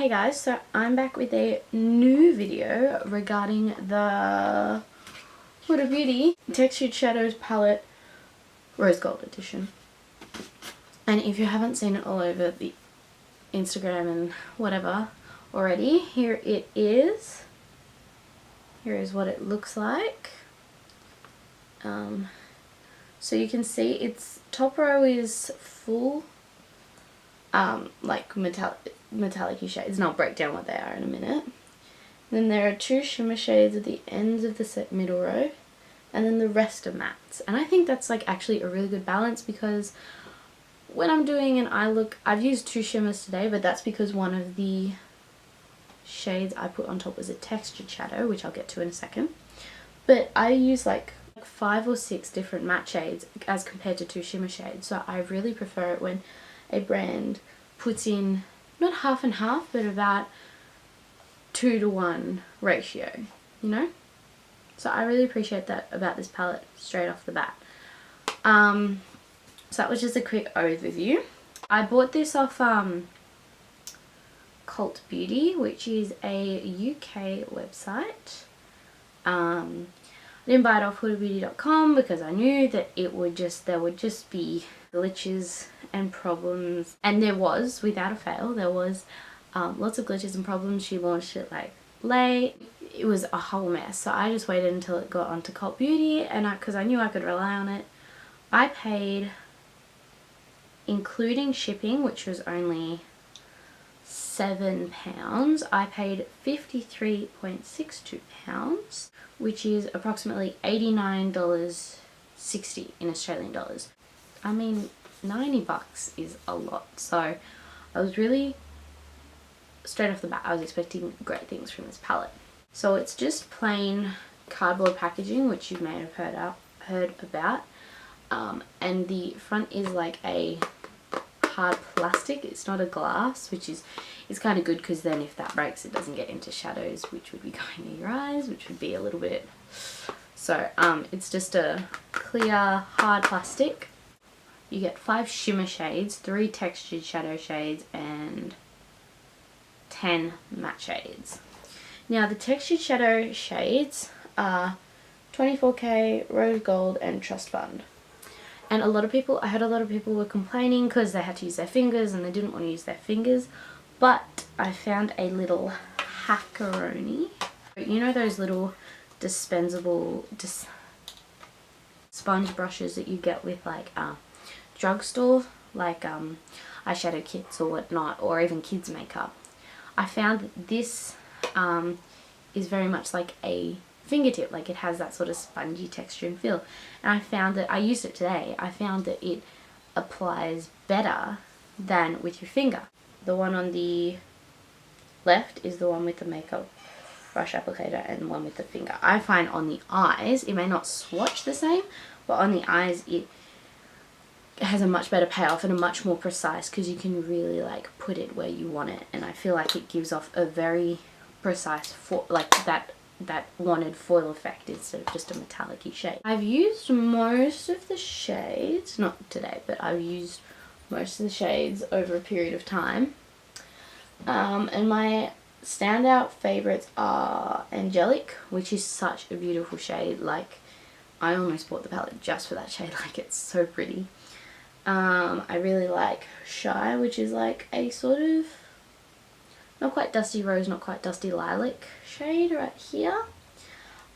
Hey guys, so I'm back with a new video regarding the Huda Beauty Textured Shadows Palette Rose Gold Edition. And if you haven't seen it all over the Instagram and whatever already, here it is. Here is what it looks like. So you can see its top row is full like metallic-y shades, and I'll break down what they are in a minute. Then there are two shimmer shades at the ends of the middle row, and then the rest are mattes. And I think that's like actually a really good balance, because when I'm doing an eye look, I've used two shimmers today, but that's because one of the shades I put on top was a textured shadow, which I'll get to in a second. But I use like 5 or 6 different matte shades as compared to 2 shimmer shades, so I really prefer it when a brand puts in not half and half, but about 2-to-1 ratio, you know? So I really appreciate that about this palette straight off the bat. So that was just a quick overview. I bought this off Cult Beauty, which is a UK website. I didn't buy it off hudabeauty.com because I knew that there would just be glitches and problems, and there was, without a fail, there was lots of glitches and problems. She launched it like late. It was a whole mess, so I just waited until it got onto Cult Beauty, and because I knew I could rely on it, I paid, including shipping, which was only £7, I paid £53.62, which is approximately $89.60 in Australian dollars. I mean, 90 bucks is a lot, so I was really, straight off the bat, I was expecting great things from this palette. So it's just plain cardboard packaging, which you may have heard about, and the front is like a hard plastic. It's not a glass, which is kind of good, because then if that breaks, it doesn't get into shadows, which would be going in your eyes, which would be a little bit. So it's just a clear hard plastic. You get 5 shimmer shades, 3 textured shadow shades, and 10 matte shades. Now the textured shadow shades are 24K, Rose Gold, and Trust Fund. And I heard a lot of people were complaining because they had to use their fingers and they didn't want to use their fingers. But I found a little hackeroni. You know those little dispensable sponge brushes that you get with like drugstore, like eyeshadow kits or whatnot, or even kids makeup. I found that this is very much like a fingertip, like it has that sort of spongy texture and feel, and I found that, I used it today, I found that it applies better than with your finger. The one on the left is the one with the makeup brush applicator, and the one with the finger. I find on the eyes, it may not swatch the same, but on the eyes it has a much better payoff and a much more precise, because you can really like put it where you want it, and I feel like it gives off a very precise, like that wanted foil effect instead of just a metallic-y shade. I've used most of the shades, not today, but I've used most of the shades over a period of time. And my standout favorites are Angelic, which is such a beautiful shade. Like, I almost bought the palette just for that shade, like it's so pretty. I really like Shy, which is like a sort of not quite dusty rose, not quite dusty lilac shade right here.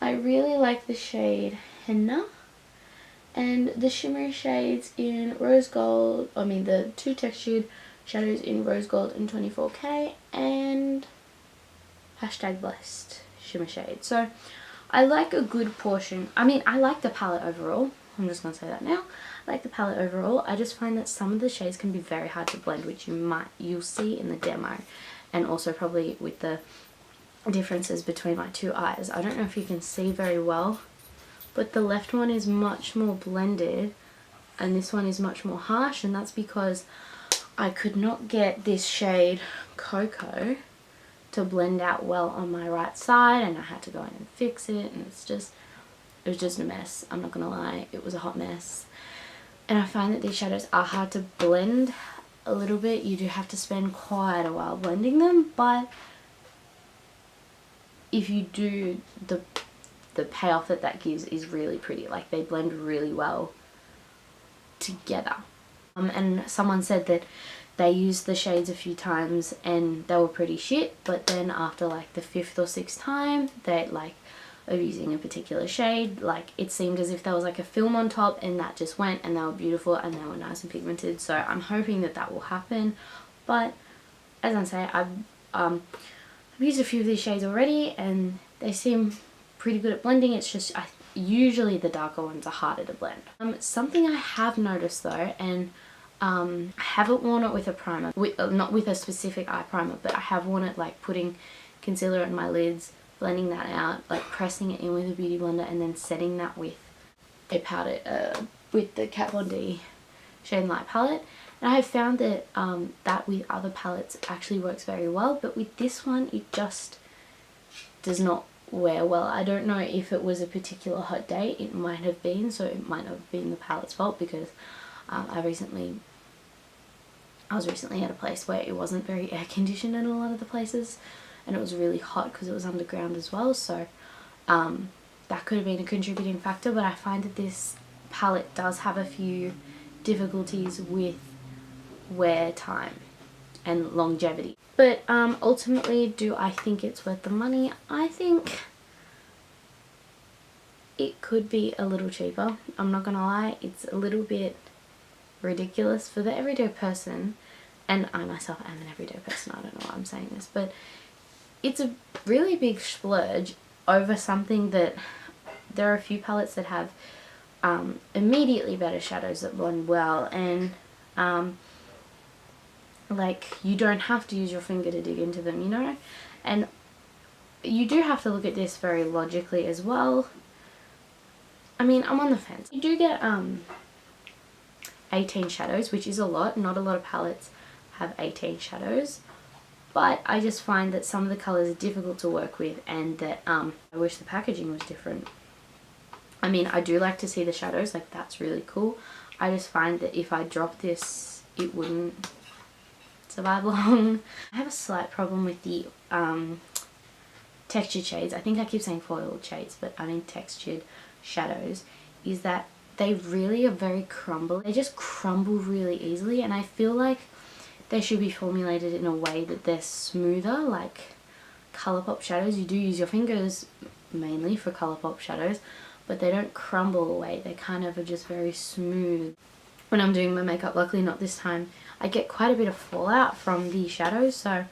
I really like the shade Henna, and the shimmery shades in Rose Gold, the 2 textured shadows in Rose Gold and 24K, and #blessed shimmer shade. So I like a good portion. I like the palette overall. I'm just going to say that now. I like the palette overall. I just find that some of the shades can be very hard to blend, which you'll see in the demo, and also probably with the differences between my 2 eyes. I don't know if you can see very well, but the left one is much more blended and this one is much more harsh, and that's because I could not get this shade Cocoa to blend out well on my right side, and I had to go in and fix it, and it was just a mess. I'm not gonna lie, it was a hot mess. And I find that these shadows are hard to blend a little bit. You do have to spend quite a while blending them, but if you do, the payoff that gives is really pretty. Like, they blend really well together. And someone said that they used the shades a few times and they were pretty shit, but then after like the 5th or 6th time they like of using a particular shade, like it seemed as if there was like a film on top and that just went, and they were beautiful and they were nice and pigmented. So I'm hoping that that will happen. But as I say, I've used a few of these shades already and they seem pretty good at blending. It's just usually the darker ones are harder to blend. Something I have noticed though, and I haven't worn it with a primer, not with a specific eye primer, but I have worn it like putting concealer in my lids, blending that out, like pressing it in with a beauty blender and then setting that with a powder, with the Kat Von D Shade and Light palette. And I have found that that with other palettes actually works very well, but with this one it just does not wear well. I don't know if it was a particular hot day, it might have been, so it might not have been the palette's fault, because I was recently at a place where it wasn't very air conditioned in a lot of the places, and it was really hot because it was underground as well, so that could have been a contributing factor. But I find that this palette does have a few difficulties with wear time and longevity. But ultimately, do I think it's worth the money? I think it could be a little cheaper. I'm not gonna lie, it's a little bit ridiculous for the everyday person, and I myself am an everyday person, I don't know why I'm saying this, but it's a really big splurge over something that there are a few palettes that have immediately better shadows that blend well, and like you don't have to use your finger to dig into them, you know, and you do have to look at this very logically as well. I mean, I'm on the fence. You do get 18 shadows, which is a lot. Not a lot of palettes have 18 shadows, but I just find that some of the colours are difficult to work with, and that I wish the packaging was different. I mean, I do like to see the shadows, like that's really cool. I just find that if I drop this, it wouldn't survive long. I have a slight problem with the textured shades. I think I keep saying foiled shades, but I mean textured shadows, is that they really are very crumbly. They just crumble really easily, and I feel like they should be formulated in a way that they're smoother, like Colourpop shadows. You do use your fingers mainly for Colourpop shadows, but they don't crumble away. They kind of are just very smooth. When I'm doing my makeup, luckily not this time, I get quite a bit of fallout from the shadows, so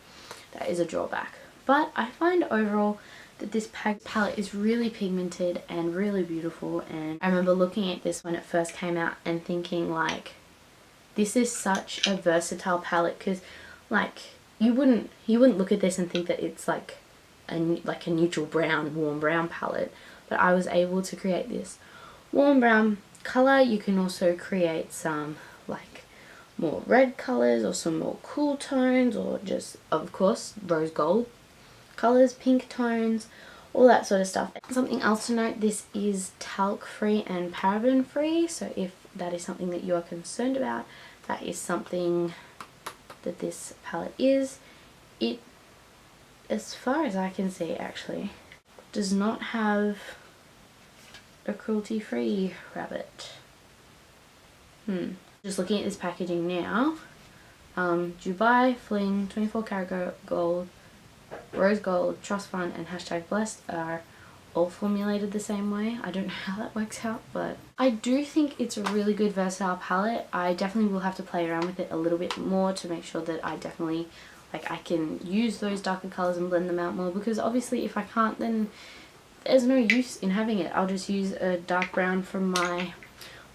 that is a drawback. But I find overall that this palette is really pigmented and really beautiful, and I remember looking at this when it first came out and thinking like, this is such a versatile palette, because like you wouldn't look at this and think that it's like a neutral brown, warm brown palette, but I was able to create this warm brown color. You can also create some like more red colors or some more cool tones, or just of course rose gold colors, pink tones, all that sort of stuff. Something else to note, this is talc free and paraben free, so if that is something that you are concerned about, that is something that this palette is. It, as far as I can see, actually does not have a cruelty free rabbit. Just looking at this packaging now, Dubai Fling, 24 karat gold, rose gold, trust fund and hashtag blessed are all formulated the same way. I don't know how that works out, but I do think it's a really good versatile palette. I definitely will have to play around with it a little bit more to make sure that I definitely, like, I can use those darker colours and blend them out more, because obviously if I can't, then there's no use in having it. I'll just use a dark brown from my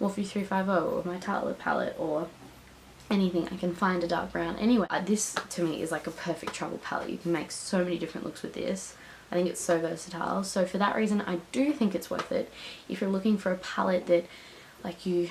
Morphe 350 or my Tartelette palette, or anything. I can find a dark brown anyway. This to me is like a perfect travel palette. You can make so many different looks with this. I think it's so versatile. So for that reason, I do think it's worth it. If you're looking for a palette that like you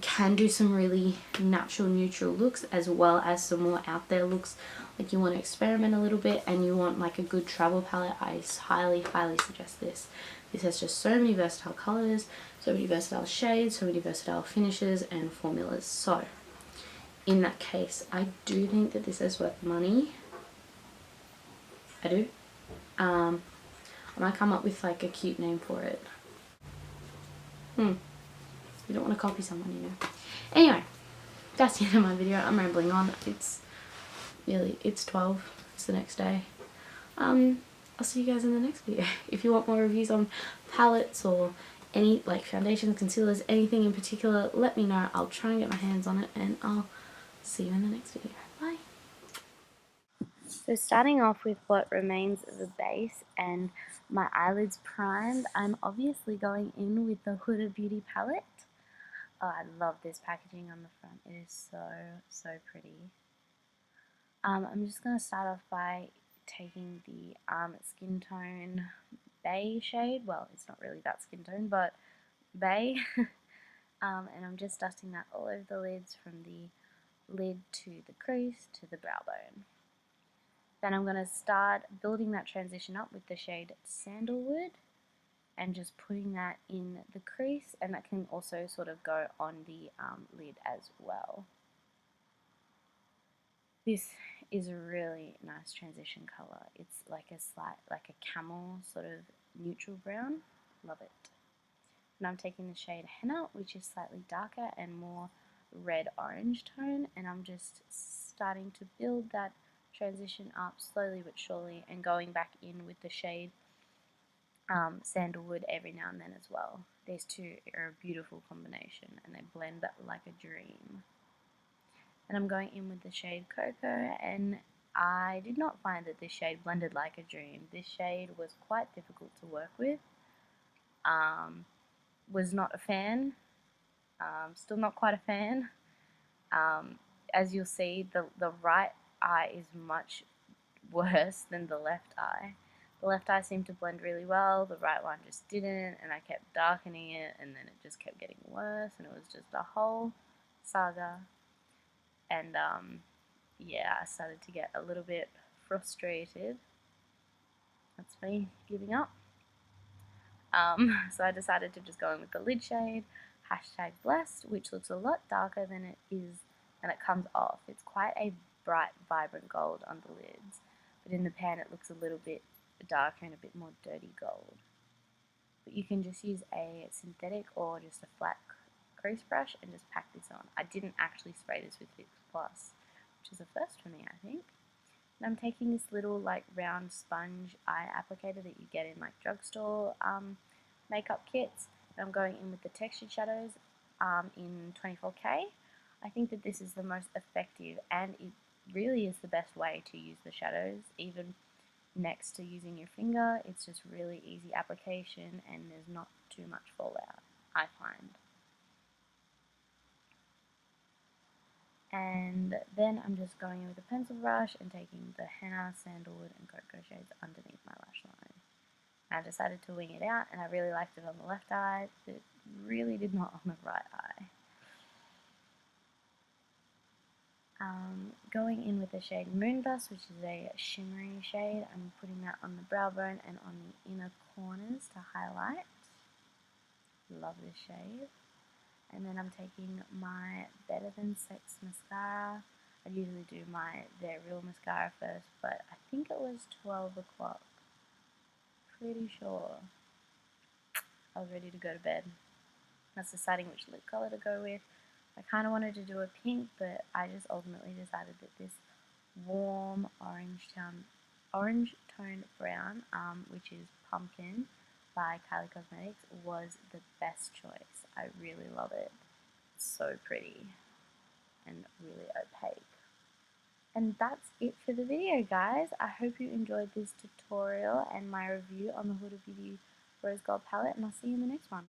can do some really natural neutral looks as well as some more out there looks, like you want to experiment a little bit and you want like a good travel palette, I highly suggest this. This has just so many versatile colors, so many versatile shades, so many versatile finishes and formulas. So in that case, I do think that this is worth money. I do. I might come up with like a cute name for it. You don't want to copy someone, you know. Anyway, that's the end of my video. I'm rambling on. It's 12. It's the next day. I'll see you guys in the next video. If you want more reviews on palettes or any like foundations, concealers, anything in particular, let me know. I'll try and get my hands on it, and I'll see you in the next video. Bye. So starting off with what remains of the base and my eyelids primed, I'm obviously going in with the Huda Beauty palette. Oh, I love this packaging on the front. It is so pretty. I'm just going to start off by taking the skin tone Bay shade. Well, it's not really that skin tone, but Bay. And I'm just dusting that all over the lids, from the lid to the crease to the brow bone. Then I'm going to start building that transition up with the shade Sandalwood and just putting that in the crease, and that can also sort of go on the lid as well. This is a really nice transition color. It's like a camel sort of neutral brown. Love it. And I'm taking the shade Henna, which is slightly darker and more red orange tone, and I'm just starting to build that transition up slowly but surely, and going back in with the shade Sandalwood every now and then as well. These two are a beautiful combination, and they blend like a dream. And I'm going in with the shade Cocoa, and I did not find that this shade blended like a dream. This shade was quite difficult to work with. Was not a fan. Still not quite a fan. As you'll see, the right eye is much worse than the left eye. The left eye seemed to blend really well, the right one just didn't, and I kept darkening it, and then it just kept getting worse, and it was just a whole saga. And yeah, I started to get a little bit frustrated. That's me giving up. So I decided to just go in with the lid shade, #blessed, which looks a lot darker than it is, and it comes off. It's quite a bright, vibrant gold on the lids, but in the pan it looks a little bit darker and a bit more dirty gold. But you can just use a synthetic or just a flat crease brush and just pack this on. I didn't actually spray this with Fix Plus, which is a first for me, I think. And I'm taking this little like round sponge eye applicator that you get in like drugstore makeup kits, and I'm going in with the textured shadows in 24K. I think that this is the most effective, and it really is the best way to use the shadows, even next to using your finger. It's just really easy application, and there's not too much fallout, I find. And then I'm just going in with a pencil brush and taking the Henna, Sandalwood and Cocoa shades underneath my lash line. I decided to wing it out, and I really liked it on the left eye, but really did not on the right eye. Going in with the shade Moondust, which is a shimmery shade. I'm putting that on the brow bone and on the inner corners to highlight. Love this shade. And then I'm taking my Better Than Sex mascara. I usually do their real mascara first, but I think it was 12 o'clock. Pretty sure. I was ready to go to bed. I was deciding which lip color to go with. I kind of wanted to do a pink, but I just ultimately decided that this warm orange toned brown, which is Pumpkin by Kylie Cosmetics, was the best choice. I really love it. It's so pretty and really opaque. And that's it for the video, guys. I hope you enjoyed this tutorial and my review on the Huda Beauty Rose Gold palette, and I'll see you in the next one.